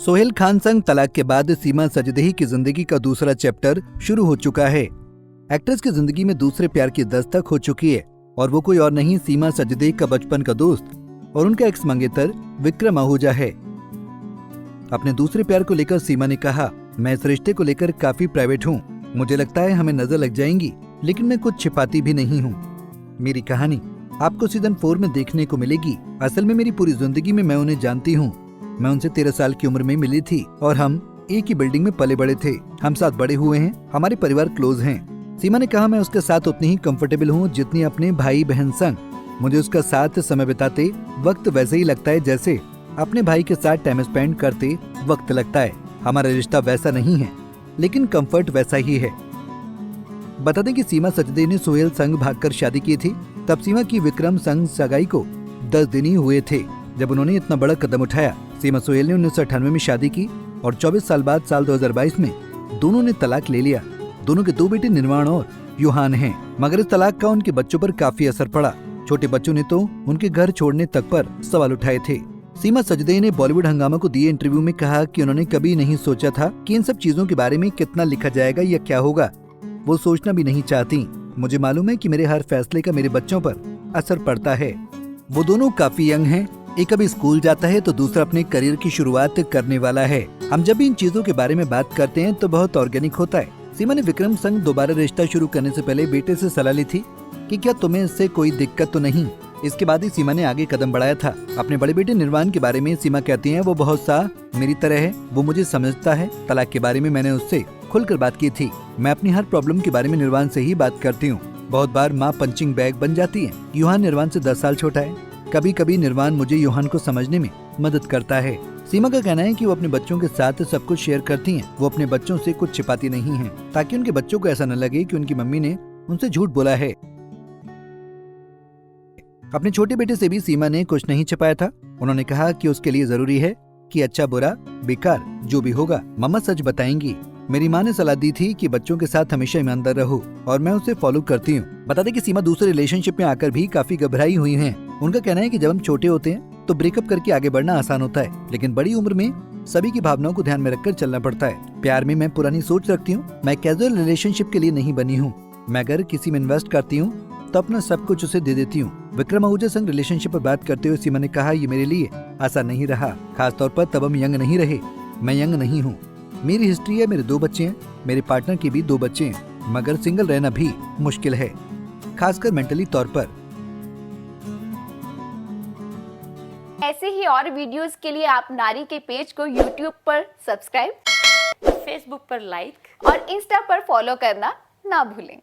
सोहेल खान संग तलाक के बाद सीमा सजदेही की जिंदगी का दूसरा चैप्टर शुरू हो चुका है। एक्ट्रेस की जिंदगी में दूसरे प्यार की दस्तक हो चुकी है और वो कोई और नहीं सीमा सजदेही का बचपन का दोस्त और उनका एक्स मंगेतर विक्रम आहूजा है। अपने दूसरे प्यार को लेकर सीमा ने कहा, मैं इस रिश्ते को लेकर काफी प्राइवेट हूँ। मुझे लगता है हमें नजर लग जाएंगी, लेकिन मैं कुछ छिपाती भी नहीं हूँ। मेरी कहानी आपको सीजन 4 में देखने को मिलेगी। असल में मेरी पूरी जिंदगी में मैं उन्हें जानती हूँ। मैं उनसे 13 साल की उम्र में मिली थी और हम एक ही बिल्डिंग में पले बड़े थे। हम साथ बड़े हुए हैं, हमारे परिवार क्लोज हैं। सीमा ने कहा, मैं उसके साथ उतनी ही कंफर्टेबल हूँ जितनी अपने भाई बहन संग। मुझे उसका साथ समय बिताते वक्त वैसे ही लगता है जैसे अपने भाई के साथ टाइम स्पेंड करते वक्त लगता है। हमारा रिश्ता वैसा नहीं है, लेकिन कंफर्ट वैसा ही है। बता दें कि सीमा सजदेही ने सोहेल संग भागकर शादी की थी। तब सीमा की विक्रम संग सगाई को 10 दिन ही हुए थे जब उन्होंने इतना बड़ा कदम उठाया। सीमा सोहेल ने 1998 में शादी की और 24 साल बाद साल 2022 में दोनों ने तलाक ले लिया। दोनों के 2 बेटे निर्वाण और युहान हैं, मगर इस तलाक का उनके बच्चों पर काफी असर पड़ा। छोटे बच्चों ने तो उनके घर छोड़ने तक पर सवाल उठाए थे। सीमा सजदेही ने बॉलीवुड हंगामा को दिए इंटरव्यू में कहा कि उन्होंने कभी नहीं सोचा था कि इन सब चीजों के बारे में कितना लिखा जाएगा या क्या होगा। वो सोचना भी नहीं चाहती। मुझे मालूम है कि मेरे हर फैसले का मेरे बच्चों पर असर पड़ता है। वो दोनों काफी यंग हैं। एक अभी स्कूल जाता है तो दूसरा अपने करियर की शुरुआत करने वाला है। हम जब भी इन चीजों के बारे में बात करते हैं तो बहुत ऑर्गेनिक होता है। सीमा ने विक्रम संग दोबारा रिश्ता शुरू करने से पहले बेटे से सलाह ली थी कि क्या तुम्हें इससे कोई दिक्कत तो नहीं। इसके बाद ही सीमा ने आगे कदम बढ़ाया था। अपने बड़े बेटे निर्वाण के बारे में सीमा कहती हैं, वो बहुत सा मेरी तरह है, वो मुझे समझता है। तलाक के बारे में मैंने उससे खुलकर बात की थी। मैं अपनी हर प्रॉब्लम के बारे में निर्वाण से ही बात करती हूँ। बहुत बार माँ पंचिंग बैग बन जाती है। युहान निर्वाण से 10 साल छोटा है। कभी कभी निर्वाण मुझे युहान को समझने में मदद करता है। सीमा का कहना है कि वो अपने बच्चों के साथ सब कुछ शेयर करती हैं। वो अपने बच्चों से कुछ छिपाती नहीं हैं, ताकि उनके बच्चों को ऐसा न लगे कि उनकी मम्मी ने उनसे झूठ बोला है। अपने छोटे बेटे से भी सीमा ने कुछ नहीं छिपाया था। उन्होंने कहा कि उसके लिए जरूरी है कि अच्छा बुरा बेकार जो भी होगा मम्मा सच बताएंगी। मेरी माँ ने सलाह दी थी कि बच्चों के साथ हमेशा ईमानदार रहो और मैं उसे फॉलो करती हूँ। बता दें कि सीमा दूसरे रिलेशनशिप में आकर भी काफी घबराई हुई हैं। उनका कहना है कि जब हम छोटे होते हैं तो ब्रेकअप करके आगे बढ़ना आसान होता है, लेकिन बड़ी उम्र में सभी की भावनाओं को ध्यान में रखकर चलना पड़ता है। प्यार में मैं पुरानी सोच रखती हूँ। मैं कैजुअल रिलेशनशिप के लिए नहीं बनी हूँ। मैं अगर किसी में इन्वेस्ट करती हूँ तो अपना सब कुछ उसे दे देती हूँ। विक्रम आहूजा संग रिलेशनशिप पर बात करते हुए सीमा ने कहा, ये मेरे लिए आसान नहीं रहा, खासतौर पर तब हम यंग नहीं रहे। मैं यंग नहीं हूँ। मेरी हिस्ट्री है, मेरे 2 बच्चे हैं, मेरे पार्टनर के भी 2 बच्चे हैं, मगर सिंगल रहना भी मुश्किल है, खासकर मेंटली तौर पर। ऐसे ही और वीडियोस के लिए आप नारी के पेज को YouTube पर सब्सक्राइब, फेसबुक पर लाइक और इंस्टा पर फॉलो करना ना भूलें।